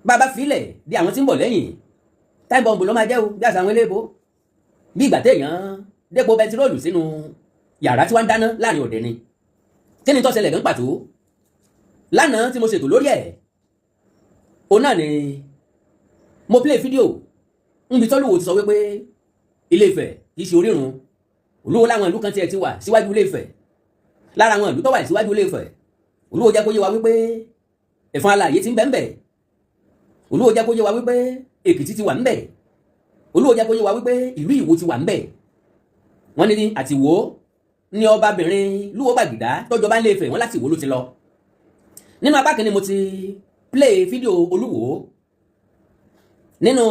bàbá filẹ̀ di àwọn tí ń bọ̀ lẹ́yìn time bomb ló máa jẹ́ o bí àṣà àwọn eléèbó bí ìgbà téèyàn dépò bẹntiróòlù sínú yàrá tí wọ́n ń dáná láàrin òde ni kí ni tó ṣẹlẹ̀ gan pàtó lánàá tí mo ṣètò lórí ẹ̀ òun náà ni mo play fídíò níbi tọ́lúwo ti sọ wípé Ilé Ifẹ̀ kìí ṣe orírun Olúwo láwọn ìlú kan tiẹ̀ ti wà síwájú Ilé Ifẹ̀ lára àwọn ìlú tó wà síwájú Ilé Ifẹ̀ Olúwo jẹ́ kó yé wa wípé Ẹ̀fọ̀n alààyè ti ń bẹ ńbẹ̀ Olúwo jẹ́ kó yé wa wípé Èkìtì ti wà ńbẹ̀ Olúwo jẹ́ kó yé wa wípé ìlú Ìwó ti wà ńbẹ̀ wọ́n ní àti Ìwó ní ọbabìnrin Lúwo Gbàgìdá tọ́jọba Ilé Ifẹ̀ wọ́n láti Ìwó ló ti lọ nínú apá kìíní mo ti play fídíò Olúwo nínú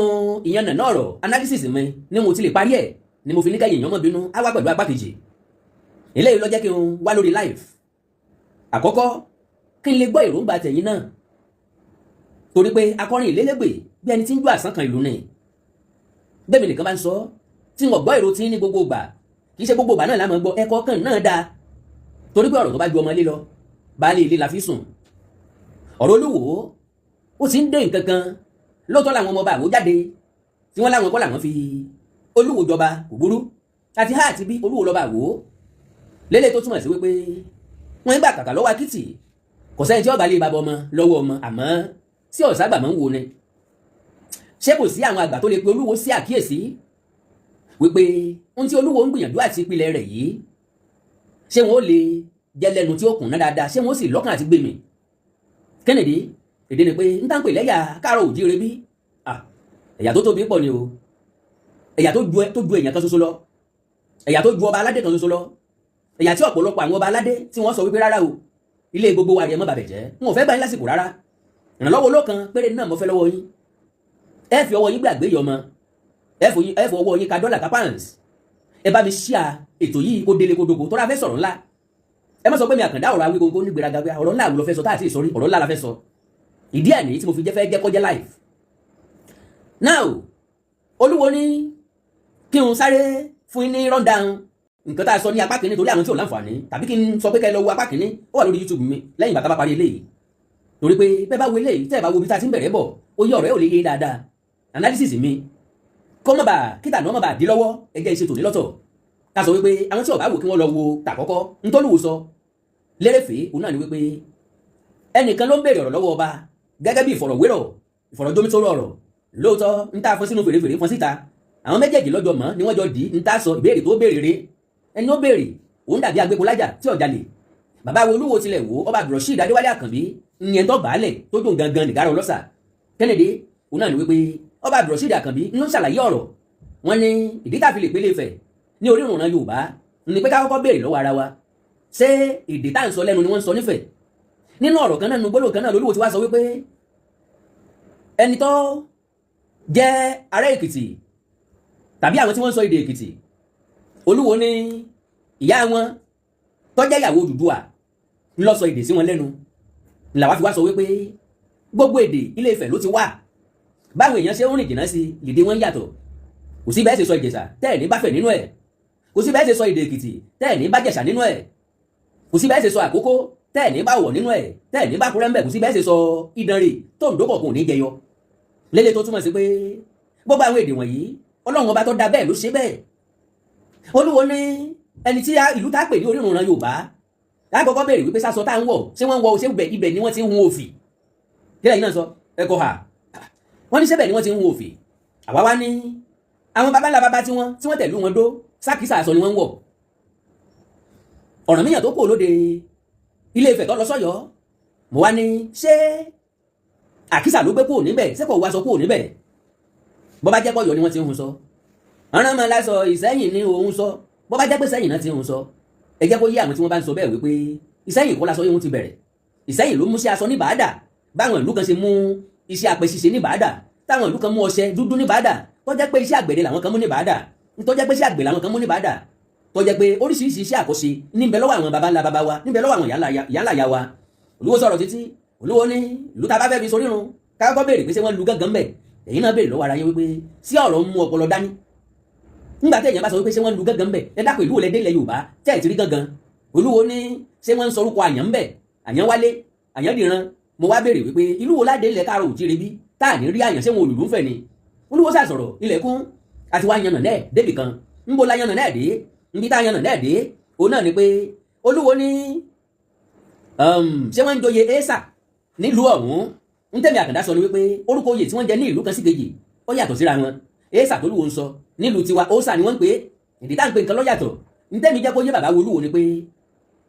ìyànnà ọ̀rọ̀ analysis mi ni mo ti lè parí ẹ̀ ni mo fi ní kẹ́yìn èèyàn mọ́ bínú á wá pẹ̀lú apá kejì eléyìí ló jẹ́ kí n wá lórí live àkọ́kọ́ kí n lè gbọ́ èròǹgbà tẹ̀yìn náà torí pé akọrin ìlélégbè bí ẹni tí ń jó àsán kan ìlú ni bẹ́ẹ̀ mi nìkan bá ń sọ tí wọ́n gbọ́ èrò tí ní gbogbo ìgbà kì í ṣe gbogbo ìgbà náà lámọ̀ gbọ́ ẹ̀kọ́ kan náà dáa torí pé ọ̀rọ̀ tó bá ju ọmọ ilé lọ baálé ilé la fi sùn ọ̀rọ̀ Olúwo ó ti ń dé nǹkan kan lóòótọ́ làwọn ọmọ ọba àwò jáde tí wọ́n láwọn kọ́ làwọn fi Olúwo jọba kò burú àti há àti bí Olúwo lọ́ba àwò lélẹ̀ tó túmọ̀ sí wípé wọ́n ń gbà kàkà lọ́wọ́ akitì kò sẹ́ni tí ọba lè bàbá ọmọ lọ́wọ́ ọmọ àmọ́ sí ọ̀sá àgbà máa ń wo ni ṣé kò sí àwọn àgbà tó lè pe Olúwo sí àkíyèsí wípé ohun tí Olúwo ń gbìyànjú àti ìpìlẹ̀ rẹ̀ yìí ṣé wọn ó lè jẹ́ lẹ́nu tí ó kùn ná dáadáa ṣé wọn ó sì lọ́kàn àti gbèmí Kennedy èdè ni pé ń tán pè lẹ́yà káàrọ̀ òjíire bí ẹ̀yà tó tóbi pọ̀ ni o ẹ̀yà tó ju èèyàn kan ṣoṣo lọ ẹ̀yà tó ju ọba aládé kan ṣoṣo lọ ẹ̀yà tí ọ̀pọ̀lọpọ̀ àwọn ọba aládé tí wọ́n sọ wípé rárá o ilé gbogbo wa rẹ̀ mọ́ bàbẹ̀ jẹ́ n ò fẹ́ bá yín lásìkò rárá ìrànlọ́wọ́ olókan péré náà mo fẹ́ lọ́wọ́ yín ẹ fi ọwọ́ yín gbàgbé yọmọ ẹ fi ọwọ́ yín ka dọ́là ka pounds ẹ bá mi ṣíà ètò yìí kó délé kó dogo tó rà fẹ́ sọ̀rọ̀ ńlá ẹ má sọ pé mi àkàndá ọ̀rọ̀ awí gbogbo nígbèraga pé ọ̀rọ̀ ńlá ló fẹ́ sọ táàtì ìsọrí ọ̀rọ̀ ńlá la fẹ́ sọ ìdí ẹ̀ nìyí tí mo fi jẹ́ fẹ́ jẹ́ kọjá live now Olúwo ní kí n sáré fún yín ní rundown nǹkan tá a sọ ní apá kìíní torí àwọn tí ò láǹfààní tàbí kí n sọ pé kẹ́ ẹ lọ wo apá kìíní ó wà lórí YouTube mi lẹ́yìn bàtà bá parí eléyìí torí pé bẹ́ẹ̀ bá wo eléyìí tẹ́ ẹ bá wo ibi tá a ti ń bẹ̀rẹ̀ bọ̀ ó yẹ ọ̀rọ̀ ẹ̀ ò lè yé dáadáa analysis mi kọ́ mọ́ bà kíta náà mọ́ bà dí lọ́wọ́ ẹ jẹ́ ìṣètò ní lọ́tọ̀ ká sọ wípé àwọn tí ò bá wò kí wọ́n lọ wo tàkọ́kọ́ ntọ́lùwò sọ lérèfé òun náà ni wípé ẹnìkan ló ń béèrè ọ̀rọ̀ lọ́wọ́ ọba gẹ́gẹ́ bí ìfọ̀rọ̀wérọ̀ ìfọ̀rọ̀jómítóró ọ̀rọ̀ lóòótọ́ ń tá fún sínú fèrèfèrè fún síta àwọn méjèèjì lọ́jọ́ mọ́ ni wọ́n jọ dì í ń tá sọ ìbéèrè tó béèrè rẹ̀ ẹni ó béèrè òun dàbí agbépolájà tí ọ̀jà lè bàbá wo Olúwo tilẹ̀ wò ọba Abdulrasheed Adéwálé Àkànbí ìyẹn tó bàálẹ̀ tó dùn gangan nìgárá ọlọ́sà Kennedy òun náà ni wípé ọba Abdulrasheed Àkànbí ń ṣàlàyé ọ̀rọ̀ wọn ní ìdí tá a fi lè pélé Ifẹ̀ ní orírun ọ̀nà Yorùbá ní pé ká kọ́kọ́ béèrè lọ́wọ́ ara wa ṣé èdè tá à ń sọ lẹ́nu ni wọ́n ń sọ nífẹ̀ẹ́ nínú ọ̀rọ̀ kan náà nínú gbólóhùn kan náà Olúwo ti wá sọ wípé ẹni tó jẹ́ ará Èkìtì tàbí àwọn tí wọ́n ń sọ èdè Èkìtì Olúwo ní ìyá wọn tó jẹ́ ìyàwó Odùduwà ń lọ sọ èdè sí wọn lẹ́nu làwa fi wá sọ wípé gbogbo èdè Ilé Ifẹ̀ ló ti wà báwọn èèyàn ṣe ń rìn jìnnà sí èdè wọn yàtọ̀ kò sí bẹ́ẹ̀ ṣe sọ Ìjẹ̀ṣà tẹ́ẹ̀ ní bá Fẹ̀ nínú ẹ̀ kò sí bẹ́ẹ̀ ṣe sọ èdè Èkìtì tẹ́ẹ̀ ní bá Jẹ̀ṣà nínú ẹ̀ kò sí bẹ́ẹ̀ ṣe sọ Àkókó tẹ́ẹ̀ ní bá Ọ̀wọ̀ nínú ẹ̀ tẹ́ẹ̀ ní bá Àkúrẹ́ ńbẹ̀ kò sí bẹ́ẹ̀ ṣe sọ Ìdànrè tó ń dókọ̀ kò ní jẹyọ lélẹ̀ tó túmọ̀ sí pé gbogbo àwọn èdè wọ̀nyí Ọlọ́run ọba tó dá bẹ́ẹ̀ ló ṣe bẹ́ẹ̀ Olúwo ní ẹni tí ìlú tá pè ní orírun ọ̀nà Yorùbá lákọ̀ọ́kọ́ béèrè wípé sásọ tá ń wọ̀ ṣé wọ́n ń wọ ṣé ibẹ̀ ni wọ́n ti ń hun òfì kílẹ̀ yìí náà sọ ẹ̀kọ́ ha wọ́n ní ṣébẹ̀ ni wọ́n ti ń hun òfì àwa wá ní àwọn babalá bàbá tí wọ́n tẹ̀lú wọn dó sákìsà aṣọ ni wọ́n ń wọ̀ Ọ̀rànmíyàn tó kò lóde Ilé Ifẹ̀ tó lọ sọ́yọ́ mo wá ní ṣé àkísà ló gbé kúrò níbẹ̀ ṣé kò wá sọ kúrò níbẹ̀ bọ́ bá jẹ́ pọ̀yọ́ ni wọ́n ti ń hun sọ ọ̀ràn máa lásọ Ìṣẹ́yìn ní òun sọ bọ́ bá jẹ́ pé Ìṣẹ́yìn náà ti ń hun sọ ẹ jẹ́ kó yé àwọn tí wọ́n bá ń sọ bẹ́ẹ̀ wípé Ìṣẹ́yìn kọ́ lásọ yóò ti bẹ̀rẹ̀ Ìṣẹ́yìn ló mú sí aṣọ ní Bàádà báwọn ìlú kan ṣe mú iṣẹ́ apẹ ṣíṣe ní Bàádà táwọn ìlú kan mú ọṣẹ dúdú ní Bàádà tó jẹ́ pé iṣẹ́ àgbẹ̀dẹ làwọn kan mú ní Bàádà tó jẹ́ pé iṣẹ́ àgbẹ̀ làwọn kan mú ní Bàádà tó jẹ́ pé oríṣiríṣi iṣẹ́ àkọ́ṣe níbẹ̀ lọ́wọ́ àwọn baba ńlá baba wa níbẹ̀ lọ́wọ́ àwọn ìyá ńlá ya wa Olúwo sọ̀rọ̀ títí Olúwo ní ìlú tá a bá fẹ́ fi sorírun kákọ́ béèrè pé ṣé wọ́n lu gángan bẹ̀ èyí náà béèrè lọ́wọ́ ara yẹn wípé sí ọ̀rọ̀ mú ọpọlọ dání nígbà tí èèyàn bá sọ wípé ṣé wọ́n lu gángan bẹ̀ ẹ dákun ìlú olè dé ilẹ̀ Yorùbá tẹ́ ẹ̀ ti rí gángan Olúwo ní ṣé wọ́n ń sọrúkọ àyàn bẹ̀ àyàn wálé àyàn dìran mo wá béèrè wípé ìlú wo ládé ilẹ̀ káàrọ̀ òjíire bí táà ní rí àyàn ṣé wọn olùlú ń fẹ̀ ni olúwo sàsọ̀rọ̀ ilẹ̀kùn àti wá yanà náà débì kan ń bo la yanà náà dé níbi tá yanà náà dé òun náà ni pé olúwo ní ṣé wọ́n ń joyè éésà nílùú ọ̀hún ń tẹ̀mí àkàndá sọ ni wípé orúkọ oyè tí wọ́n jẹ ní ìlú kan sí kejì ó yàtọ̀ síra wọn éésà tó lúwo ń sọ nílùú tiwa ósà ni wọ́n ń pè é ìdí tá à ń pè nǹkan ló yàtọ̀ ń tẹ̀mí jẹ́ kó yé bàbá olúwo ni pé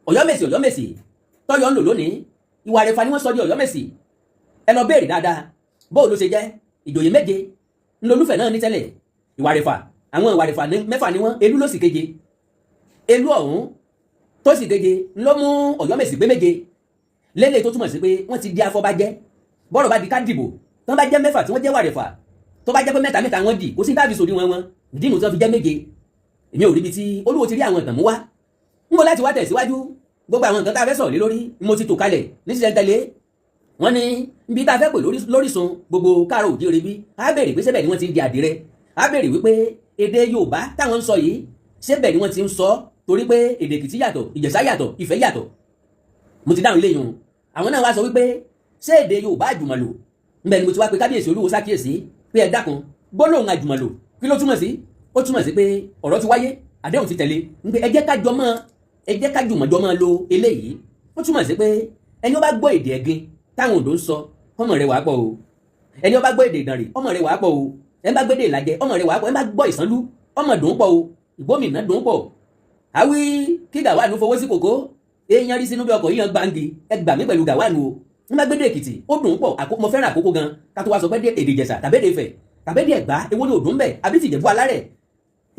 ọ̀yọ́mèsì tọ́yọ̀ ń lò lónìí ìwà rẹ̀ fa ni wọ́n sọ di ọ̀yọ́mèsì ẹ lọ béèrè dáadáa bóò ló ṣe jẹ́ ìjòyè méje ńlọlúfẹ̀ náà ní tẹ́lẹ̀ ìwà rẹ̀ fa àwọn ìwà rẹ̀ fa mẹ́fà ni wọ́n elú ló sì keje elú ọ̀hún tó sì keje ló mú ọ̀yọ́mèsì gbé méje lélẹ̀ tó túmọ̀ sí pé wọ́n ti di afọbajẹ́ bọ́rọ̀ bá di ká dìbò tó bá jẹ́ mẹ́fà tí wọ́n jẹ́ wà rẹ̀ fà tó bá jẹ́ pé mẹ́ta wọ́n dì kò sí táàbì sòdí wọn ìdínú tó fi jẹ́ méje èmi ò rí ibi tí olúwo ti rí àwọn ìtàn mú wá ń bọ̀ láti wá tẹ̀síwájú gbogbo àwọn nǹkan tá a fẹ́ sọ̀rọ̀ lé lórí mo ti tò kalẹ̀ ní sísẹ́ tẹ́lẹ̀ wọ́n ní ibi tá a fẹ́ pè lórísun gbogbo káàrọ̀ òjíire bí a béèrè pé sẹ́bẹ̀ ni wọ́n ti ń di àdìrẹ a béèrè wípé èdè Yorùbá táwọn ń sọ yìí sẹ́bẹ̀ ni wọ́n ti ń sọ torí pé èdè Èkìtì yàtọ̀ Ìjẹ̀ṣà yàtọ̀ Ifẹ̀ yàtọ̀ mo ti dáhùn léyìn àwọn náà wá sọ wípé ṣé èdè Yorùbá àjùmọ̀lò ńbẹ ni mo ti wá pé kábíyèsí Olúwo ṣàkíyèsí pé ẹ dákun gbólóhùn àjùmọ̀lò kí ló túmọ̀ sí ó túmọ̀ sí pé ọ̀rọ̀ ti wáyé àdéhùn ti tẹ̀lé ń pé ẹ jẹ́ ká jùmọ̀jọ́ máa lo eléyìí ó túmọ̀ sí pé ẹni ó bá gbọ́ èdè ẹ̀gìn táwọn Oǹdó ń sọ ọmọ rẹ̀ wàá pọ̀ o ẹni ó bá gbọ́ èdè Ìdànrè ọmọ rẹ̀ wàá pọ̀ o ẹni bá gbédè Ìlàjẹ ọmọ rẹ̀ wàá pọ̀ ẹni bá gbọ́ Ìsànlú ọmọ dùn pọ̀ o Ìgbómìnà dùn pọ̀ àwí kí Gàwáànù fowó sí kòkó èèyàn rí sínú bí ọkọ̀ yíyan gbàǹgì ẹ gbà mí pẹ̀lú Gàwáànù o ń bá gbédè Èkìtì ó dùn pọ̀ mo fẹ́ràn Àkókó gan ká tó wá sọ pé èdè Ìjẹ̀ṣà tàbédè Ifẹ̀ tàbédè Ẹ̀gbá èwo ni òdùn bẹ̀ àbí ti Ìjẹ̀bú Alárẹ̀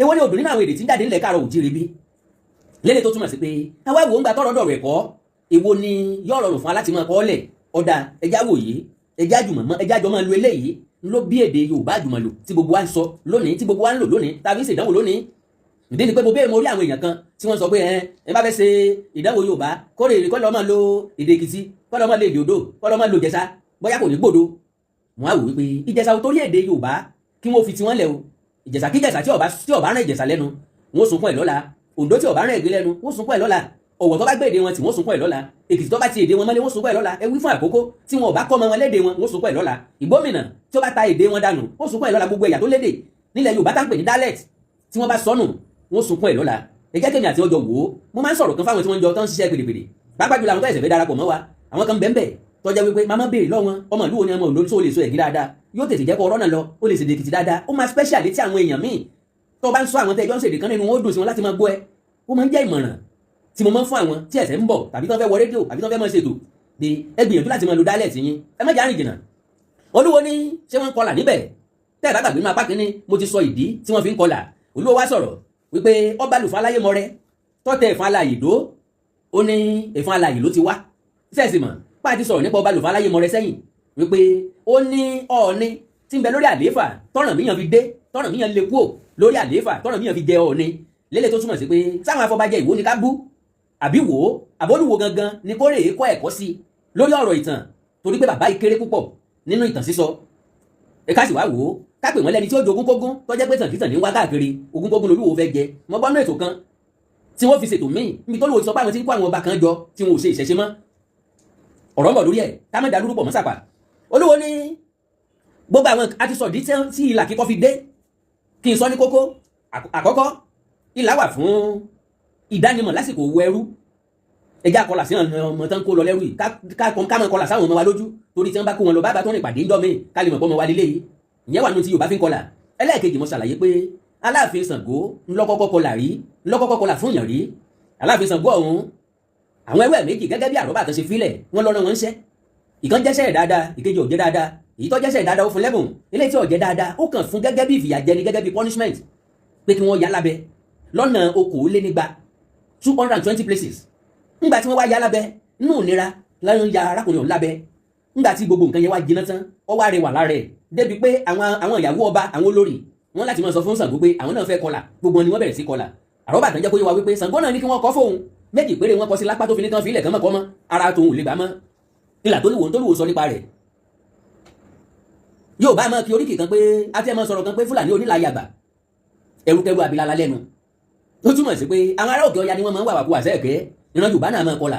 èwo ni òdùn nínú àwọn èdè tí ń jáde nílẹ̀ káàrọ̀ òjíire bí lélẹ̀ tó túmọ̀ sí pé àwa wo ń gba tọ́rọ̀ dọ̀rọ̀ ẹ̀kọ́ èwo ni yóò rọrùn fún aláti máa kọ́ lẹ̀ ọ̀dà ẹja wòye ẹja jọ máa lo eléyìí ló bí èdè Yorùbá àjùmọ̀lò tí gbogbo wa ń sọ lónìí tí gbogbo wa ń lò lónìí tàbí ṣe ìdánwò lónìí ìdí ni pé mo béèrè mo rí àwọn èèyàn kan tí wọ́n sọ pé ẹ bá fẹ́ ṣe ìdánwò Yorùbá kórè kọ́ lọ́ máa lo èdè Èkìtì kọ́ lọ́ máa lo èdè Odò kọ́ lọ́ máa lo Ìjẹ̀ṣà bóyá kò ní gbòdo wọ́n á wò wípé Ìjẹ̀ṣà ò torí èdè Yorùbá kí wọ́n fi tiwọn lẹ̀ o Ìjẹ̀ṣà kí Ìjẹ̀ṣà tí ọba rán Ìjẹ̀ṣà lẹ́nu wọ́n sunkún ẹ̀ lọ́la Oǹdó tí ọba rán Ẹ̀gbẹ́ lẹ́nu wọ́n sunkún ẹ̀ lọ́la Ọ̀wọ̀ tó bá gbé èdè wọn tí wọ́n sunkún ẹ̀ lọ́la Èkìtì tó bá ti èdè wọn mọ́lé wọ́n sunkún ẹ̀ lọ́la ẹ wí fún Àkókó tí wọn ò bá kọ́ ọmọ wọn lédè wọn wọ́n sunkún ẹ̀ lọ́la Ìgbómìnà tí ó bá ta èdè wọn dànù wọ́n sunkún ẹ̀ lọ́la gbogbo ẹ̀yà tó lédè nílẹ̀ Yorùbá tá ń pè ní dialect tí wọ́n bá sọnù wọ́n sunkún ẹ̀ lọ́la ẹ jẹ́ kémi àti ọjọ́ wò ó mo máa ń sọ̀rọ̀ kan fáwọn tí wọ́n jọ tó ń ṣiṣẹ́ pèdèpèdè pàápàá jùlọ àwọn tó ẹ̀sẹ̀ fẹ́ darapọ̀ mọ́ wa àwọn kan bẹ́ẹ̀ tó jẹ́ wípé màmá béèrè lọ́wọ́ ọmọ ìlú wo ni ọmọ Oǹdó tó lè sọ Ẹ̀gìn dáadáa yóò tètè jẹ́ kó ọ̀rọ̀ náà lọ ó lè ṣèdè Èkìtì dáadáa ó máa special létí àwọn èèyàn míì tó bá ń sọ àwọn tẹ́jọ́ ń ṣèdè kan nínú wọn ó dùn sí wọn láti máa gbọ́ ẹ ó máa ń jẹ́ ìmọ̀ràn tí mo máa ń fún àwọn tí ẹ̀sẹ̀ ń bọ̀ tàbí tó fẹ́ wọ rédíò àbí tó fẹ́ máa ṣètò de ẹ gbìyànjú láti máa lo dialect yín ẹ má jẹ́ àrìn jìnnà Olúwo ní ṣé wọ́n ń kọlà níbẹ̀ tẹ́ ẹ̀ bá gbàgbé nínú apá kínní mo ti sọ ìdí tí wọ́n fi ń kọlà Olúwo wá sọ̀rọ̀ wípé ọba lùfọ́ aláyé mọ́rẹ́ tọ́tẹ̀ ẹ̀fọn aláyè dó ó ní ẹ̀fọn aláyè ló ti wá sẹ́ẹ̀sì mọ̀ páà ti sọ̀rọ̀ nípa ọba lùfọ́ aláyé mọ́rẹ́ sẹ́yìn wípé ó ní Ọọ̀ni tí ń bẹ lórí àlééfà tọ́ràn míyàn fi dé tọ́ràn míyàn lè kúò lórí àlééfà tọ́ràn míyàn fi jẹ Ọọ̀ni lélẹ̀ tó túmọ̀ sí pé sáwọn afọbajẹ Ìwó ni ká bú àbí wò ó àbólúwo gangan ni kó rè é kọ́ ẹ̀kọ́ sí lórí ọ̀rọ̀ ìtàn torí pé bàbá yìí kéré púpọ̀ nínú ìtàn sísọ ẹ ká sì wá wò ó ká pè wọ́n lẹ́ni tí ó jogún kógún tó jẹ́ pé tàǹkìtàn ní wá káàkiri ogún kógún lolúwo fẹ́ jẹ mo gbọ́ nú ètò kan tí wọ́n fi ṣètò míì níbi tó lówó ti sọ pé àwọn tí ń kó àwọn ọba kan jọ tí wọn ò ṣe ìṣẹ̀ṣe mọ́ ọ̀rọ̀ ń bọ̀ lórí ẹ̀ ká má dàlúrú pọ̀ mọ́ sàpà Olúwo ní gbogbo àwọn àti sọ̀dí tí ìlà kíkọ́ fi dé kí n sọ ní kókó àkọ́kọ́ ìlà wà fún ìdánimọ̀ lásìkò owó ẹrú ẹjẹ́ àkọlà sí ọmọ tán kó lọ lẹ́rú yìí ká mọ̀ kọlà sáwọn ọmọ wa lójú torí tí wọ́n bá kó wọn lọ bá tó rìn pàdé ńjọ́ míì ká lè mọ̀ pọ́ ọmọ wa lélẹ́yìí ìyẹn wà nù tí Yorùbá fi ń kọlà ẹlẹ́ẹ̀kejì mo ṣàlàyé pé Aláàfin Ṣàngó ńlọ́kọ́kọ́ kọlà rí ńlọ́kọ́kọ́ kọlà fún yàn rí Aláàfin Ṣàngó ọ̀hún àwọn ẹrú ẹ̀ méjì gẹ́gẹ́ bí àrọ́bà àtúnṣe fílẹ̀ wọ́n lọ́rọ̀ wọn ń ṣẹ́ ìkan jẹ́sẹ̀ dáadáa ìkejì ò jẹ́ dáadáa èyí tó jẹ́sẹ̀ dáadáa ó fún lẹ́bùn eléyìí tí ò jẹ́ dáadáa ó kàn fún gẹ́gẹ́ bí ìfìyàjẹni gẹ́gẹ́ bí punishment pé kí wọ́n yá lábẹ́ lọ́nà 220 places ńgbà tí wọ́n wá yá lábẹ́ nínú ìnira láyọ̀ ń ya arákùnrin ọ̀hún lábẹ́ ńgbà tí gbogbo nǹkan yẹn wá jiná tán ó wá rẹwà lára ẹ̀ débi pé àwọn ìyàwó ọba àwọn olórí wọn láti máa sọ fún Ṣàngó pé àwọn náà fẹ́ kọlà gbogbo ni wọ́n bẹ̀rẹ̀ sí kọlà àrọ́bà tán jẹ́ kó yé wa wípé Ṣàngó náà ní kí wọ́n kọ́ fóun méjì péré wọn kọ sí lápá tó fi ní kán fi ilẹ̀ kán mọ̀kọ́ mọ́ ara tòun ò lè bá mọ́ ìlà tó lùwò sọ nípa rẹ̀ yóò bá máa kí oríkì kan pé a fẹ́ máa sọ̀rọ̀ kan pé Fúlàní onílàyàgbà ẹrúkẹrú abilala lẹ́nu ó túmọ̀ sí pé àwọn ará òkè ọya ni wọ́n máa ń wà wàkú àṣẹ́ẹ̀kẹ́ ìran Yorùbá náà máa kọlà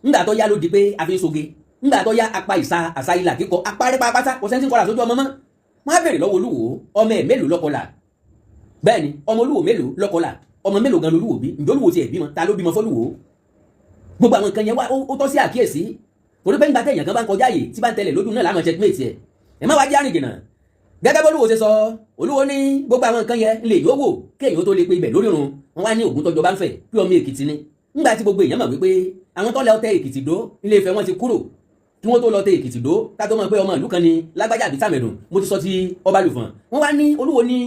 ńgbà tó yá ló di pé a fi ń soge ńgbà tó yá apá ìsa àṣà ilà kíkọ apárẹ́ pápátá kò sẹ́ńtì kọ́ra sójú ọmọ mọ́ wọ́n á bèrè lọ́wọ́ olúwo ọmọ ẹ̀ mélòó lọ́kọlà bẹ́ẹ̀ ni ọmọ olúwo mélòó lọ́kọlà ọmọ mélòó gan lolúwo bí ǹjẹ́ olúwo ti ẹ̀ bímọ ta ló bímọ fọ́lúwo gbogbo àwọn nǹkan yẹn wá ó tọ́ sí àkíyèsí torí pé ńgbà tẹ̀yàn kan bá ń kọjá yìí tí bá ń tẹ̀lé lójú náà láwọn checkmate ẹ̀ ẹ̀ má wá jẹ́ àrìn jìnnà gẹ́gẹ́ bó olúwo ṣe sọ olúwo ní gbogbo àwọn nǹkan yẹn lè yóò wò kéèyàn tó lè pe ibẹ̀ lórí irun wọn wá ní ògùn tọjọ bá ń fẹ̀ pé ọmọ èkìtì ni ńgbà tí gbogbo èèyàn mọ̀ wípé àwọn tó lọ tẹ èkìtì dó ilé Ifẹ̀ wọn ti kúrò kí wọ́n tó lọ tẹ èkìtì dó ká tó mọ̀ pé ọmọ ìlú kan ni lágbájá àbí tàmẹ̀dùn mo ti sọ ti Ọbalùfọ̀n wọ́n wá ní olúwo ní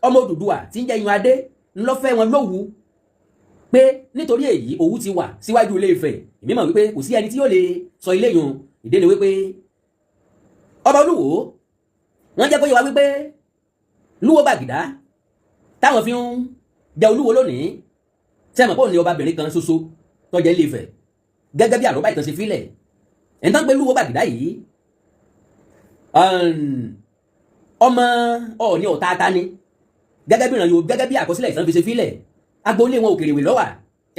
ọmọ Odùduwà tí ń jẹ́ Iyùn Adé ńlọ́fẹ́ wọn lówù pé nítorí èyí òwú ti wà síwájú ilé Ifẹ̀ èmi mọ̀ wípé kò sí ẹni tí yóò lè sọ ilé yun ìdí ni wípé ọba Olúwo wọ́n jẹ́ kó yé wa wípé Lúwo Gbàgìdá táwọn fi ń jẹ Olúwo lónìí sẹ́mọ̀ pọ̀ ní ọbabìnrin kan ṣoṣo tó jẹ́ ilé Ifẹ̀ gẹ́gẹ́ bí àrọ́bá ìtàn ṣe fílẹ̀ ẹ̀ ń tán pé Lúwo Gbàgìdá yìí ọmọ Ọọ̀ni Ọ̀tàtà ni gẹ́gẹ́ bí ìrànyò gẹ́gẹ́ bí àkọsílẹ̀ ìtàn fi ṣe fílẹ̀ agboolé wọn Òkèrèwé lọ́wà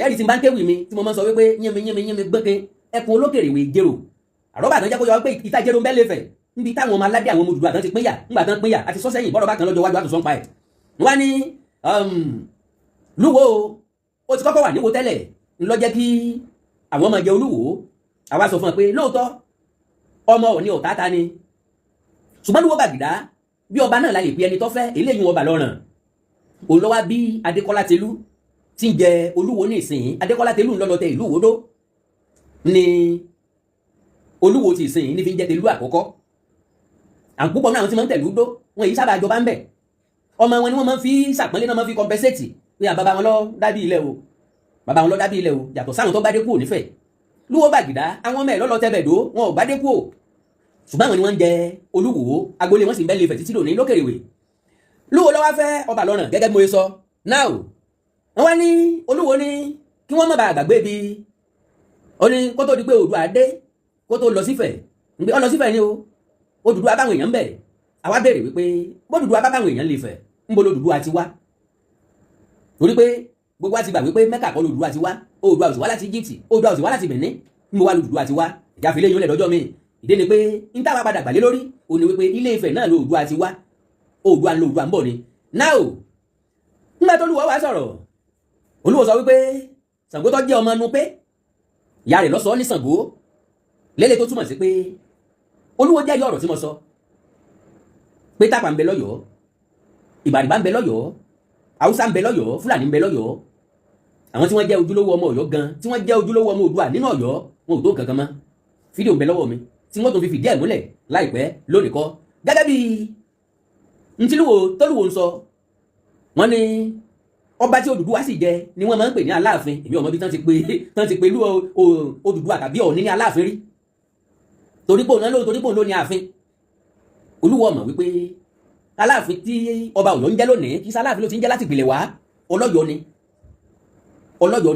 ẹ̀rí tí n bá ń kéwì mi tí mo máa ń sọ wípé yínmi gbẹ́kẹ́ ẹkùn Olókèrèwé jèrò àrọ́bà àtàn jẹ́ kó yọ wípé ìta jẹ́rò ń bẹ́ lẹ́fẹ̀ níbi táwọn ọmọ aládé àwọn ọmọ Odùduwà àtàn ti pínyà ńgbà tán pínyà àti sọ́sẹ́yìn bọ́rọ̀ bá kan lọ́jọ́ wájú àtúnṣọ́ ń pa ẹ̀ wọ́n ní Lúwo ó ti kọ́kọ́ wà níwò tẹ́lẹ̀ ńlọ jẹ́ kí àwọn ọmọ jẹ Olúwo àwa sọ fún ẹ pé lóòótọ́ ọmọ Ọọ̀ni Ọ̀tàtà ni ṣùgbọ́n Lúwo Gbàgìdá bí ọba náà la lè pe ẹni tó fẹ́ eléyìí ọba lọ́ràn òun lọ́wọ́ bí Adékọ́lá Tẹ̀lú tí ń jẹ Olúwo ní ìsìn Adékọ́lá Tẹ̀lú ńlọ́lọ́ tẹ ìlú Ìwòdó ni Olúwo ti ìsìn ní fi ń jẹ Tẹ̀lú àkọ́kọ́ àpòpọ̀ náà àwọn tí wọ́n ń tẹ̀lú dó wọn èyí sábà jọba ń bẹ̀ ọmọ wọn ni wọ́n máa ń fi sàpọ́nlé náà máa ń fi compensate pé bàbá wọn lọ dábì ilẹ̀ o bàbá wọn lọ dábì ilẹ̀ o yàtọ̀ sáwọn tó gbádé kúrò nífẹ̀ẹ́ Lúwo Gbàgìdá àwọn ọmọ ẹ̀ lọ́lọ́ tẹ́bẹ̀ dó wọn ò gbádé kúrò ṣùgbọ́n àwọn ni wọ́n ń jẹ Olúwo agboolé wọn sì ń bẹ́ lé Ifẹ̀ títí lónìí lókèrèwé Lúwo ló wá fẹ́ ọba lọ́ràn gẹ́gẹ́ bí mo sọ náà wọ́n wá ní Olúwo ní kí wọ́n má bàa gbàgbé bí ó ní kó tó di pé Oòduà dé kó tó lọ sífẹ̀ ǹgbẹ́ ọ lọ sífẹ̀ ni o Odùduwà báwọn èèyàn ń bẹ̀ àwa béèrè wípé bódùduwà bá báwọn èèyàn lè fẹ̀ ń bo lódùduwà ti wá torí pé gbogbo wa ti gbà wípé Mẹ́kà kọ́ lódùduwà ti wá Oòduà ò sì wá láti Egypt Oòduà ò sì wá láti Benin ń bo wá lódùduwà ti wá ìjà fi léyìn lẹ́dọ́jọ́ mi ìdí ni pé ń táwa padà gbàlé lórí ó ní wípé Ilé Ifẹ̀ náà lóòduà ti wá Oòduà lóòduà ń bọ̀ ni náà o nígbà tó Olúwo wá sọ̀rọ̀ Olúwo sọ wípé Ṣàngó tó jẹ́ ọmọ Nupé ìyá rẹ̀ lọ́sọ̀ọ́ ní Ṣàngó lélẹ̀ tó túmọ̀ sí pé Olúwo jẹ́ ọ̀rọ̀ tí mo sọ pé Tápà ń bẹ lọ́yọ̀ọ́ Ìbàrìbà ń bẹ lọ́yọ̀ọ́ Haúsá ń bẹ lọ́yọ̀ọ́ Fúlàní ń bẹ lọ́yọ̀ọ́ àwọn tí wọ́n jẹ́ ojúlówó ọmọ Ọ̀yọ́ gan tí wọ́n jẹ́ ojúlówó ọmọ Oòduà nínú Ọ̀yọ́ wọn ò tó nǹkan kan mọ́ fídíò ń bẹ lọ́wọ́ mi tí wọ́n tó fi fìdí ẹ̀ múlẹ̀ láìpẹ́ lónìí kọ́ gẹ́gẹ́ bí ntílúwo tólúwo ń sọ wọ́n ní ọba tí Odùduwà sì jẹ ni wọ́n máa ń pè ní Aláàfin èmi ọmọ bí tán ti pe lú Odùduwà tàbí Ọọ̀ni ní Aláàfin rí torípò náà torípò ló ní ààfin Olúwo mọ̀ wípé Aláàfin tí ọba Ọ̀yọ́ ń jẹ́ lónìí kí sáláàfin ló ti ń jẹ́ láti ìpìlẹ̀ wá Ọlọ́yọ̀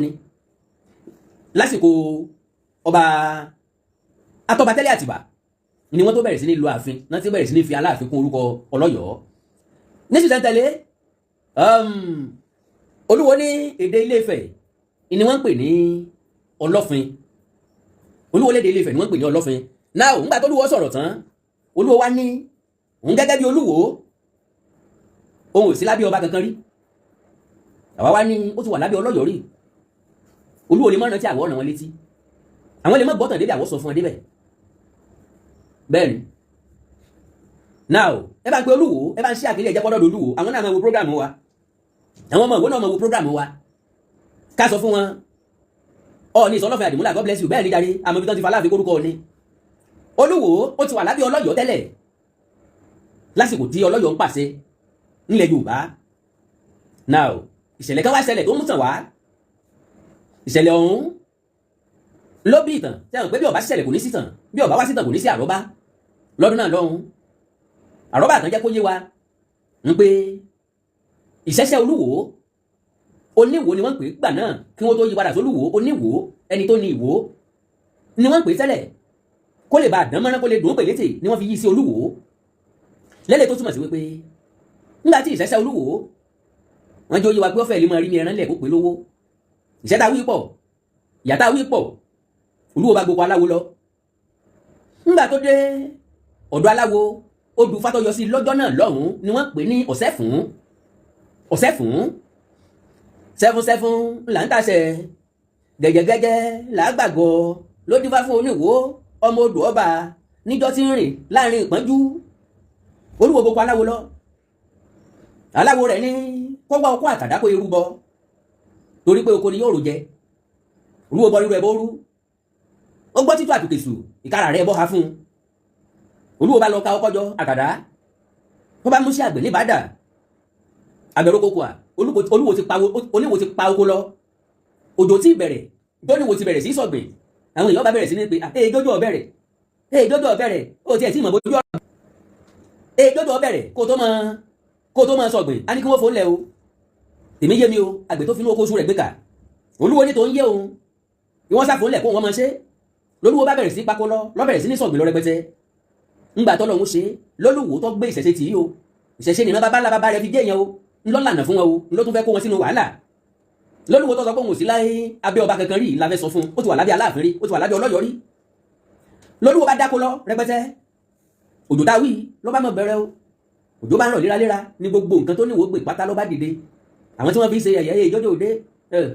ni lásìkò ọba Atọ́batẹ́lẹ̀ Àtìbà ni wọ́n tó bẹ̀rẹ̀ sí ní lo ààfin náà ti bẹ̀rẹ̀ sí ní fi Aláàfin kún orúkọ Ọlọ́yọ̀ nísinsìnyí Olúwo ní èdè Ilé Ifẹ̀ ni wọ́n ń pè ní Ọlọ́fin Olúwo lédè Ilé Ifẹ̀ ni wọ́n ń pè ní Ọlọ́fin náà ńgbà tó Olúwo sọ̀rọ̀ tán Olúwo wá ní òun gẹ́gẹ́ bí Olúwo òun ò sí lábẹ́ ọba kankan rí àwa wá ní ó ti wà lábẹ́ Ọlọ́yọ̀ rí Olúwo lè mọ́ rántí àwọ̀ ọ̀nà wọn létí àwọn lè mọ́ gbọ́tàn débi àwọ̀ sọ fún ọ débẹ̀ bẹ́ẹ̀ ni náà ẹ bá ń pe Olúwo ẹ bá ń ṣe àkílẹ̀ ẹ̀jẹ̀ pọ́dọ̀ Olúwo àwọn náà máa wo prógrámù wa àwọn ọmọ ìwé náà máa wo prógrámù wa ká sọ fún wọn Ọọ̀ni Ìsọlọ́fin Àdìmúlà God bless you bẹ́ẹ̀ ni jàre àmọ́ ibi tán ti fa Aláàfin kórúkọ Ọọ̀ni Olúwo ó ti wà lábẹ́ Ọlọ́yọ̀ tẹ́lẹ̀ lásìkò tí Ọlọ́yọ̀ ń pàṣẹ nílẹ̀ Yorùbá náà ìṣẹ̀lẹ̀ kan wá ṣẹlẹ̀ tó mú tàn wá ìṣẹ̀lẹ̀ ọ̀hún ló bí ìtàn tẹ́wọ̀n pé bí ọba ṣẹlẹ̀ kò ní sí tàn bí ọba wá sí tàn kò ní sí àrọ́bá lọ́dún náà lọ́hún àrọ́bá àtàn jẹ́ kó yé wa ń pé ìṣẹ̀ṣẹ̀ Olúwo Oníwo ni wọ́n pè gbà náà kí wọ́n tó yí padà sólúwo Oníwo ẹni tó ní Ìwó ni wọ́n pè tẹ́lẹ̀ kó lè bá àdán mọ́rán kó lè dùn pèlétè ni wọ́n fi yí sí Olúwo lẹ́lẹ̀ tó túmọ̀ sí wípé nígbà tí ìṣẹ̀ṣẹ̀ Olúwo wọ́n jẹ́ ó yé wa pé ó fẹ́ lè máa rí ní ẹran lẹ̀ kó pé lówó ìṣẹ́ta wí pọ̀ ìyàtà wí pọ̀ Olúwo bá gbogbo aláwo lọ ńgbà tó dé ọ̀dọ̀ aláwo odù fatọyọ sí lọ́jọ́ náà lọ́hùn ni wọ́n pè ní ọ̀sẹ́fún sẹ́fúnsẹ́fún là ń tàṣẹ gẹ̀gẹ̀gẹ̀gẹ̀ làágbàgọ́ ló dífá fún oníwó ọmọ odò ọba níjọ́ tí ń rìn láàrin ìpọ́njú olúwo gbogbo aláwo lọ aláwo rẹ̀ ní kó wá ọkọ àtàdá kó irú bọ torí pé oko ni yóò rò jẹ olúwo bọ irú ẹ bó rú ó gbọ́ títú àtùkèsù ìkara rẹ̀ bọ́ ha fún olúwo bá lọ ka ọkọ jọ àtàdá wọ́n bá mú sí àgbẹ̀ níbàdà àgbẹ̀rò kókó à oníwo ti pa oko lọ òjò tí bẹ̀rẹ̀ ìtọ́niwo ti bẹ̀rẹ̀ sí sọ̀gbìn àwọn èèyàn bá bẹ̀rẹ̀ sí ní pé jọjọ ọ̀bẹ̀rẹ̀ ó tiẹ̀ tí mọ̀ bójú ọ̀rọ̀ jọjọ ọ̀bẹ̀rẹ̀ kó tó máa sọ̀gbìn á ní kí wọ́n fò ń lẹ̀ o tèmi yé mi o àgbẹ̀ tó fi inú oko oṣù rẹ̀ gbé kà olúwo ní tó ń yé òun kí wọ́n sáfò ń lẹ̀ kó wọ́n máa ṣe lolúwo bá bẹ̀rẹ̀ sí pákó lọ́bẹ̀rẹ̀ sí ní sọ̀gbìn lọ rẹpẹtẹ ńgbà tọ́lọ́hún ṣe lólùwò tó gbé ìṣẹ̀ṣe tì í o ìṣẹ̀ṣe nìran bàbá rẹ̀ fi jẹ́ èèyàn o ńlọ́lànà fún wọn o ńlọ́ tún fẹ́ kó wọn sínú wàhálà lólùwò tó sọ pé òun ò sí láyé abẹ́ ọba kankan rí la fẹ́ sọ fún ó ti wà lábẹ́ aláàfin rí ó ti wà lábẹ́ ọlọ́yọ̀ rí lólùwò bá dáko lọ rẹpẹtẹ òjò táwí ló bá mọ̀ bẹ̀rẹ̀ o òjò bá ń rọ̀ léraléra ní gbogbo nǹkan tó níwò gbè pátá ló bá dìde àwọn tí wọ́n fi ń ṣe ẹ̀yẹ́ ìjọ́jọ́ òde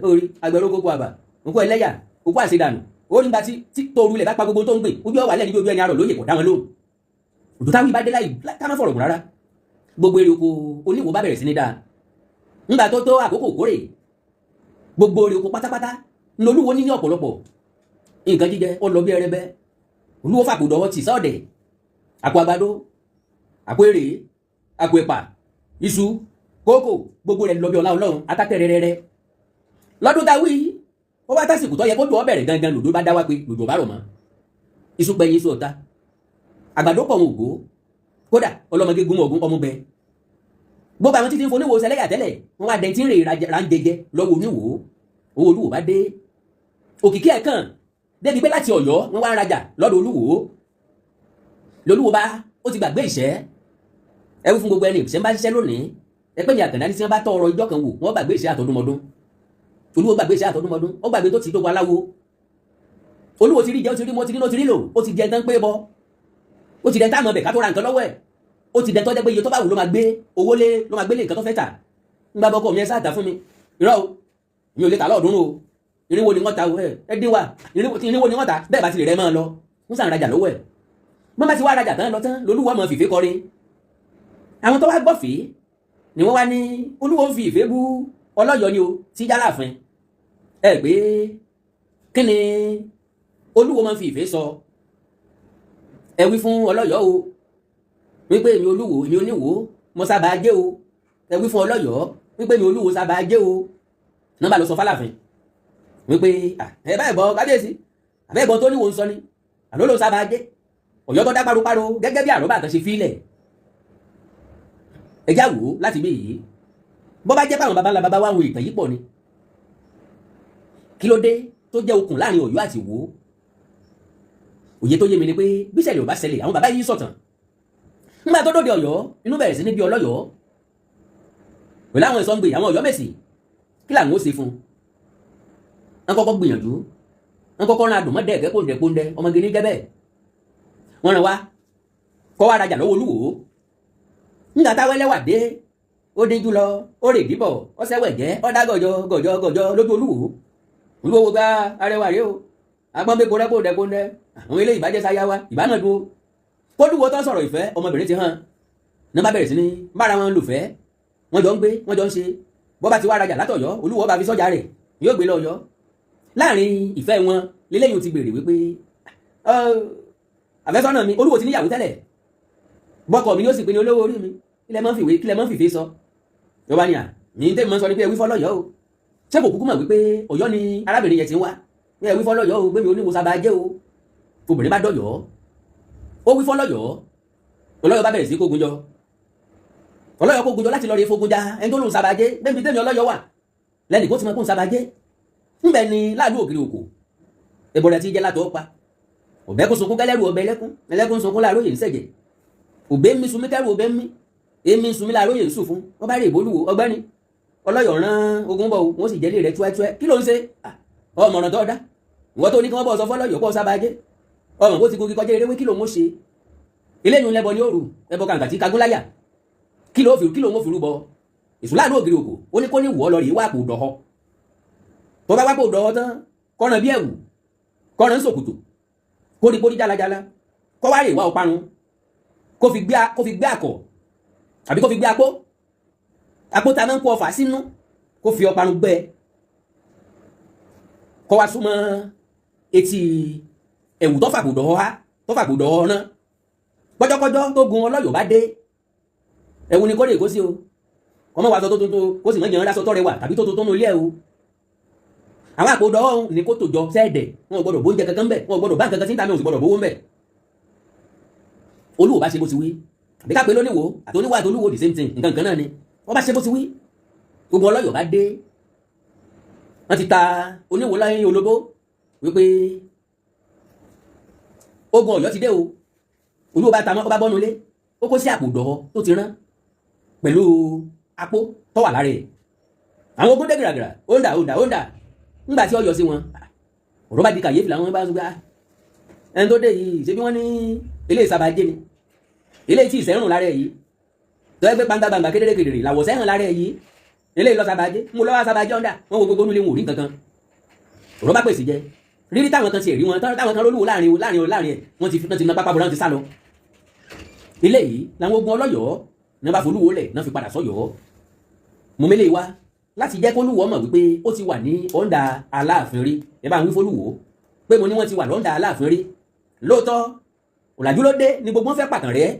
orí agbẹ̀rọ kókó àbà òkú ẹlẹ́yà òkú àṣedànù ó nígbà tí tóoru ilẹ̀ bá pa gbogbo tó ń gbìn ojú ọ̀wà lẹ́ni ojú ẹni arọ̀ lóye kò dá wọn lóhùn òjò táwí bá dé láì ká má fọ̀rọ̀ gùn rárá gbogbo èrè oko oníwò bá bẹ̀rẹ̀ sí ní dáa ńgbà tó tó àkókò kórè gbogbo èrè oko pátápátá ńlọlúwo ní ọ̀pọ̀lọpọ̀ nǹkan jíjẹ ó lọ bí ẹrẹbẹ olúwo fàkùdọ̀ tì sọ́ọ̀dẹ̀ àpò àgbàdo àpò èrè àpò ẹ̀pà iṣu kókò gbogbo rẹ̀ lọ bí ọlá ọlọ́run atákẹ́ rẹ́rẹ́rẹ́ lọ́dún táwí ó wá tásìkò tó yẹ kó jọ bẹ̀rẹ̀ gangan lòdó bá dá wá pé lòdó bá rọ̀ mọ́ iṣu pẹ̀yìn iṣu ọ̀tá àgbàdo pọ̀ wọn ògbó kódà ọlọ́mọge gún ọmọ bẹ gbogbo àwọn títí ń foníwò sẹlẹ́yà tẹ́lẹ̀ wọ́n wá dẹ̀ tí ń rè ra ń jẹjẹ lọ́wọ́ oníwò owó olúwo bá dé òkìkí ẹ̀ kàn débi pé láti ọ̀yọ́ wọ́n wá ń rajà lọ́dọ̀ olúwo lolúwo bá ó ti gbàgbé ìṣẹ́ ẹ wí fún gbogbo ẹni ìṣẹ́ ń bá ṣiṣẹ́ lónìí ẹ pé ní àkàndá ní tí wọ́n bá tọ́ ọrọ̀ ìjọ kan wò wọ́n gbàgbé ìṣẹ́ àtọdúnmọdún olúwo gbàgbé ìṣẹ́ àtọdúnmọdún ó gbàgbé tó ti tó aláwo olúwo ti rí jẹ́ ó ti rí mọ́ ti rí ló ti rí lò ó ti jẹ tán pé bọ́ ó ti dẹ̀ táàmù ọbẹ̀ ká tó ra nǹkan lọ́wọ́ ẹ̀ ó ti dẹ̀ tọ́jẹ́ pé iye tó bá wù ló máa gbé owó lé ló máa gbé lé nǹkan tó fẹ́ tà ń gbá bọ́kọ̀ mi ẹ sáà tà fún mi irọ́ o mi ò lè tà lọ́ọ̀dúnrún o irinwó ni wọ́n ta ẹ dín wa irinwó ni wọ́n ta bẹ́ẹ̀ bá ti lè rẹ́ máa lọ ń sàn rajà lọ́wọ́ ẹ̀ mọ́ bá ti wá rajà tán lọ tán lolúwo mọ̀ fìfé kọrin àwọn tó wá gbọ́ fèé ni wọ́n wá ní olúwo ń fi ìfẹ́ bú ọlọ́yọ̀ ni o sí jálàfin ẹ pé kí ni olúwo máa ń fi ìfẹ́ sọ ẹ wí fún ọlọ́yọ̀ o wípé èmi olúwo èmi oníwò mo sábà jẹ́ o ẹ wí fún ọlọ́yọ̀ wípé èmi olúwo sábà jẹ́ o nọ́mbà ló sọ fálàfin wípé ẹ bá ẹ̀bọ kábíyèsí àbẹ́ ẹ̀bọ tó níwò ń sọ ni àló ló sábà jẹ́ ọ̀yọ́ tó dá paropáro gẹ́gẹ́ bí àrọ́bà kan ṣe fílẹ̀ ẹ já wò láti bí yìí bọ́ bá jẹ́ pàwọn baba wa wo ìtàn yìí pọ̀ ni kí ló dé tó jẹ́ okùn láàrin ọ̀yọ́ àti Ìwó òye tó yé mi ni pé bí ṣẹlẹ̀ ò bá ṣẹlẹ̀ àwọn bàbá yìí sọ̀tàn nígbà tó dóde ọ̀yọ́ inú bẹ̀rẹ̀ sí ní bí ọlọ́yọ́ pẹ̀lú àwọn ẹ̀sọ́ ń gbé àwọn ọ̀yọ́ mẹ̀sì kí làwọn ó ṣe fún wọn kọ́kọ́ gbìyànjú wọn kọ́kọ́ rán adùnmọ́dẹ́ ẹ̀kẹ́ pòǹdẹ̀ ọmọge ní gẹ́bẹ́ wọn rán wa kọ́ wa rajà lọ́wọ́ olúwo nígbà táwọn ẹlẹ́wà dé ó díjú lọ ó rè dìbọ̀ ó sẹ́wẹ̀ jẹ́ ó dá gọ̀jọ̀ lójú olúwo gba arẹwà rèé o agbọ́n bẹ́ẹ̀ pòǹdẹ̀ àwọn ilé ìbàjẹ́ sáyá wa ìbánà dúró kódùwó tó sọ̀rọ̀ ìfẹ́ ọmọbìnrin ti hàn ní bá bẹ̀rẹ̀ sí ní bára wọn lòfẹ́ wọ́n jọ ń gbé wọ́n jọ ń ṣe bọ́ bá ti wá rajà látọ̀yọ́ olúwo bá fi sọ́jà rẹ̀ yóò gbé lọ́yọ́ láàrin ìfẹ́ wọn lélẹ́yìn ti bèrè wípé àfẹ́sọ́nà mi olúwo ti níyàwó tẹ́lẹ̀ bọ́kọ̀ mi ni ó sì pé ní olówó orí mi kílẹ̀ mọ́ fìfé sọ yóò bá ní à ní tẹ́mi mọ́ sọ ní pé ẹ wí fọ́lọ́yọ́ o ṣé kò kúkú mọ̀ wípé ọ̀yọ́ ni arábìnrin yẹn ti ń wá ẹ wí fọ́lọ́yọ́ o gbé mi oníwo sábà jẹ́ o obìnrin bá dọ̀yọ́ ó wí fọ́lọ́yọ́ ọlọ́yọ́ bá bẹ̀rẹ̀ sí kógun jọ ọlọ́yọ́ kógun jọ láti lọ rí fogun já ẹni tó lóun sábàjẹ́ bẹ́ẹ̀ni tẹ́mi ọlọ́yọ́ wà lẹ́nì kó ti mọ̀ kó ń sábàjẹ́ ńbẹ ni láàlú ògiri òkò ẹbọrẹ ti jẹ́ látọ̀ pa ọ̀bẹ kó sunkún kẹlẹ́rù ọbẹ̀ ẹlẹ́kún sunkún láàróyè ńsẹ̀jẹ̀ òbẹ́ mi sunmi kẹrù ọbẹ̀ mi èmi sunmi láàróyè ńsù fún wọ́n bá rí ìbólúwo ọgbẹ́ni ọlọ́yọ̀ rán ogun bọ̀ wọ́n sì jẹ́lé rẹ̀ túẹ́túẹ́ kí ló ń ṣe ọmọràn tó dá wọ́n tó ní kí wọ́n bọ̀ sọ fọ́lọ́yọ̀ pọ̀ sábàjẹ́ ọmọ bó ti gun kíkọjá eréwé kí ló ń ṣe eléyìí lẹ́bọ ní òru ẹbọ kàǹkà tí kagúnláyà kí ló ń fi rúbọ ìsúláàánú ògiri òkò ó ní kó ní wọ́ lọ rí wá àpò dọ̀họ́ tó bá wápò dọ̀họ́ tán kọ́nà bí ẹ̀wù kọ́nà ń sòkòtò kóríkórí jálajálá kọ́ wá rè wá ọparun kó fi gbé àkọ̀ àbí kó fi gbé apó ta máa ń kó ọfà sínú kó fi ọparun gbẹ kọ́ wá súnmọ́ etí ẹ̀wù tọ́fàpò dọ̀họ́ náà gbọ́jọ́kọ́jọ́ tó gun ọlọ́yọ̀ bá dé ẹ̀wù ni kó lè kó sí o ọmọ wa sọ tó kó sì mọ́ jẹun lásọ tọ́rẹ wà tàbí tó tó ilé ẹ̀ o àwọn àpò dọ̀họ́ ni kó tó jọ sẹ́ẹ̀dẹ̀ wọn ò gbọ́dọ̀ bóúnjẹ kankan bẹ̀ wọn ò gbọ́dọ̀ bá kankan sí ìtàmì òsì gbọ́dọ̀ bówó ń bẹ̀ olúwo bá ṣe bó ti wí àbí ká pé lóníwò àtòníwò àtòlúwo the same thing nǹkan kan náà ni wọ́n bá ṣe bó ti wí gbogbo ọlọ́yọ̀ bá dé wọ́n ti ta oníwò láyé olóbó wípé ogun Ọ̀yọ́ ti dé o olúwo bá ta mọ́ ọba bọ́nu lé ó kó sí àpò dọ̀họ́ tó ti rán pẹ̀lú apó tó wà lára ẹ̀ àwọn ogun dé gìràgìrà ó ń dà ńgbà tí Ọ̀yọ́ sí wọn ọ̀rọ̀ bá di kàyéfì làwọn bá sọ ẹni tó dé yìí ṣe bí wọ́n ní ilé ìsàbàjẹ́ ni ilé tí ìsẹ́rùn lára ẹ̀ yìí tó ẹgbẹ́ pàǹdàgbàǹgbà kéderé làwọ̀ sẹ́rùn lára ẹ̀ yìí ilé ìlọsàbàjẹ́ mú lọ́wọ́ sàbàjẹ́ ọ̀dà wọn wo gbogbo nílé wọn ò rí kankan ọ̀rọ̀ bá pèsè jẹ rírí táwọn kan ti rí wọn táwọn kan lólùwò láàrin ẹ̀ wọ́n ti na pápá bọ́lá ti sá lọ ilé yìí làwọn ogun ọlọ́yọ̀ọ́ ní bá folúwo lẹ̀ náà fi padà sọ́yọ́ mú mélé wá láti jẹ́ kólúwọ́ mọ̀ wípé ó ti wà ní ọ̀ǹda Aláàfin rí ẹ bá ń wí fólúwo pé mo ní wọ́n ti wà lọ́ǹda Aláàfin rí lóòótọ́ ọ̀làjú ló dé ní gbogbo wọn fẹ́ pàtàn rẹ̀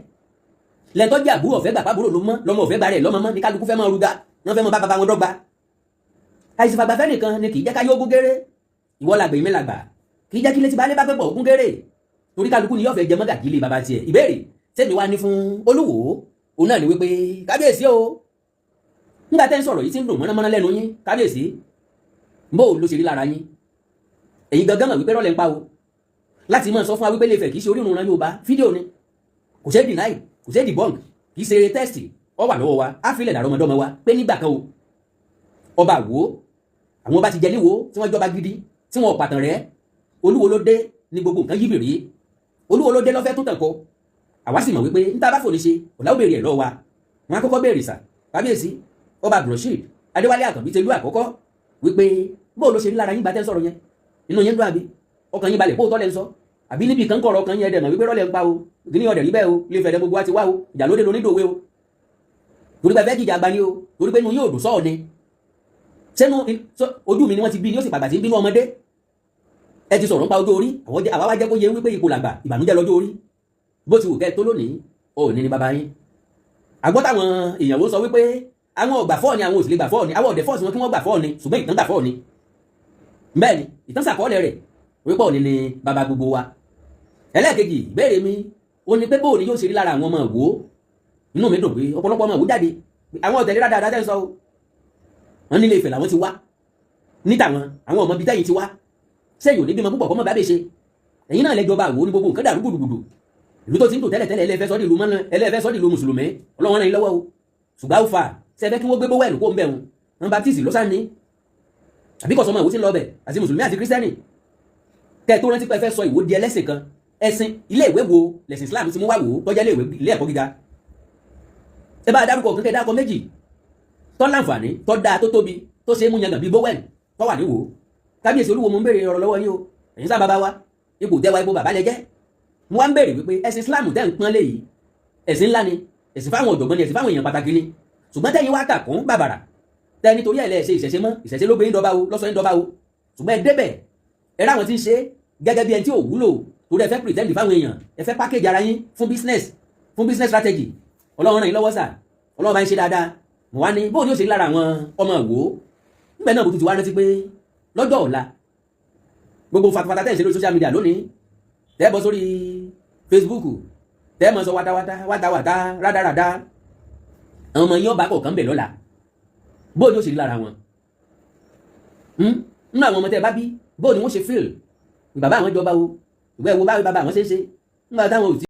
lẹ́tọ́ jẹ́ àbúrò ọ̀fẹ́ gbà pàbúrò ló mọ́ lọ́mọ ọ̀fẹ́ gbà rẹ̀ lọ́mọ mọ́ ní kálukú fẹ́ máa ruga wọ́n fẹ́ mọ bá bàbá wọn dọ́gba àìsìfàgbàfẹ́ nìkan ni kì í jẹ́ ká yóò gún géré ìwọ làgbà èmi làgbà kì í jẹ́ kí létí balẹ̀ bá pẹ́pọ̀ gún géré torí kálukú ni yóò fẹ́ jẹ mọ́gà kí lè bàbá tiẹ̀ ìbéèrè tẹ́mi wá ní fún Olúwo òun náà ni wípé kábíyèsí o nígbà tẹ́ ń sọ̀rọ̀ yìí tí ń dùn mọ́nàmọ́ná lẹ́nu yín kábíyèsí bó ló ṣe rí lára yín ẹ̀yin gangan mọ̀ wípé rọ́lẹ̀ ń pa o láti máa sọ fún wa wípé lè fẹ̀ kìí ṣe orírun ran Yorùbá fídíò ni kò ṣe deny kò ṣe debunk kìí ṣe tẹ́sì ọ wà lọ́wọ́ wa á fi ilẹ̀ dàrọ́ ọmọdọ́mọ wa pé nígbà kan o ọba Ìwó àwọn ọba ti jẹ níwò tí wọ́n jọba gidi tí wọ́n pàtàn rẹ̀ Olúwo ló dé ní gbogbo nǹkan yíbìrì Olúwo ló dé lọ́fẹ́ tó tàn kọ àwa sì mọ̀ wípé níta bá fòní ṣe ọ̀là ó béèrè ẹ̀ lọ́wọ́ wa wọn á kọ́kọ́ béèrè sà kábíyèsí ọba Abdulrasheed Adéwálé Àkànbí tẹlú àkọ́kọ́ wípé bóò ló ṣe rí lára yín bá tẹ́ sọ̀rọ̀ yẹn inú yẹn ń dún àbí ọkàn yín balẹ̀ bóòtọ́ lẹ́ ń sọ àbí níbi kan kọ̀rọ̀ kan yẹn dẹ̀ mọ̀ wípé rọ́lẹ̀ ń pa o ìdí ní ọ̀dẹ̀ rí bẹ́ẹ̀ o ilé ìfẹ̀dẹ̀ gbogbo wa ti wá o ìjà lóde lónídòwe o torí pé fẹ́ jíjà agba ni o torí pé inú yóò dùn sọ́ọ̀ ni sẹ́nu ojú mi ni wọ́n ti bí ni ó sì pàgbà tí ń bínú ọmọdé ẹ ti sọ̀rọ̀ nípa ọjọ́ orí àwa wá jẹ́ kó yẹ wípé ipò làgbà ìbànújẹ́ lọ́jọ́ orí bó ti wù kẹ́ tó lónìí ò ní ní bàbá yín àgbọ́ táwọn èèyàn wo sọ wípé àwọn ọgbà fọ́ọ̀ ni àwọn òsì lè gbà fọ́ọ̀ ni àwọn ọ̀dẹ̀ fọ́ọ̀sì wọn kí wọ́n gbà fọ́ọ̀ ni ṣùgbọ́n ìtàn gbà fọ́ọ̀ ni bẹ́ẹ̀ ni ìtàn sàkọọ́lẹ̀ rẹ̀ wípé òní ni bàbá gbogbo wa ẹlẹ́ẹ̀kejì ìbéèrè mi ó ní pé bóòní yóò ṣe rí lára àwọn ọmọ Ìwó inú mi dùn pé ọ̀pọ̀lọpọ̀ ọmọ Ìwó jáde àwọn ọ̀tẹ̀lẹ́ dáadáa tẹ́ ń sọ o wọ́n nílé Ifẹ̀ làwọn ti wá níta wọn àwọn ọmọ bíi tẹ́yìn ti wá sẹ́yìn òní bímọ púpọ̀ kọ́mọ bá bẹ́ ṣe ẹ̀yin náà lẹ́jọba Ìwó ní gbogbo nǹkan dàrú gbùdùgbùdù ìlú tó ti ń tò tẹ́lẹ̀tẹ́lẹ̀ ẹlẹ́fẹ́ sọ́dí ìlú mùsùlùmí Ọlọ́run ràn yín lọ́wọ́ o ṣùgbọ́n àwùfà sẹ́fẹ́ kí wọ́n gbé bówó ẹ̀lú kó ń bẹ̀rù wọn baptist ló sáà ní àbíkọ̀sọ́ ọmọ Ìwó ti ń lọ bẹ̀ àti mùsùlùmí àti kírísítẹ́nì kẹ́ tó rántí pé fẹ́ sọ Ìwó di ẹlẹ́sìn kan ẹ̀sìn ilé ìwé wo lẹ̀sìn Islam ti mú wá wò ó tọ́jà ilé ẹ̀kọ́ gíga ẹ bá dárúkọ kankan dárúkọ méjì tó láǹfààní tó dáa tó tóbi tó ṣe é mú yangàn bíi bówẹ́n tó wà níwò kábíyèsí Olúwo mo ń béèrè ọ̀rọ̀ lọ́wọ́ yín o ẹ̀yin sábà bá wa ipò tẹ́wa ipò bàbá lẹ jẹ́ mo wá ń béèrè wípé ẹ̀sìn Islam tẹ́ ń pọ́n lé yìí ẹ̀sìn ńlá ni ẹ̀sìn fáwọn ọ̀jọ̀gbọ́n ni ẹ̀sìn fáwọn èèyàn pàtàkì ni ṣùgbọ́n tẹ́yìn wá kà kún bàbàrà tẹ́ nítorí ẹ̀ lẹ́ẹ̀ṣẹ̀ ìṣẹ̀ṣe mọ́ ìṣẹ̀ṣe ló gbé yín dọ́ba o lọ́sọ̀ yín dọ́ba o ṣùgbọ́n ẹ débẹ̀ ẹ ráwọn tí ń ṣe gẹ́gẹ́ bí ẹni tí ò wúlò torí ẹ fẹ́ pretend fáwọn èèyàn ẹ fẹ́ package ara yín fún business strategy Ọlọ́run ràn yín lọ́wọ́ sà Ọlọ́run bá ń ṣe dáadáa mo wá ní bóun ni ó ṣe lára àwọn ọmọ Ìwó nígbà náà mo tún ti wá rántí pé lọ́jọ́ ọ̀la gbogbo fatafata tẹ́ ń ṣe lórí social media lónìí tẹ́ bọ́ sórí Facebook tẹ́ mọ̀ sọ wátawátá rádaràdá àwọn ọmọ yín ọba kọ̀ọ̀kan bẹ̀ lọ́la bóun ni ó ṣe lára wọn nínú àwọn ọmọ tẹ́ bá bí bóun ni wọ́n ṣe feel bàbá àwọn jọba o ìwé ẹ̀wọ̀ báwo bàbá àwọn ṣe ń ṣe nígbà táwọn ò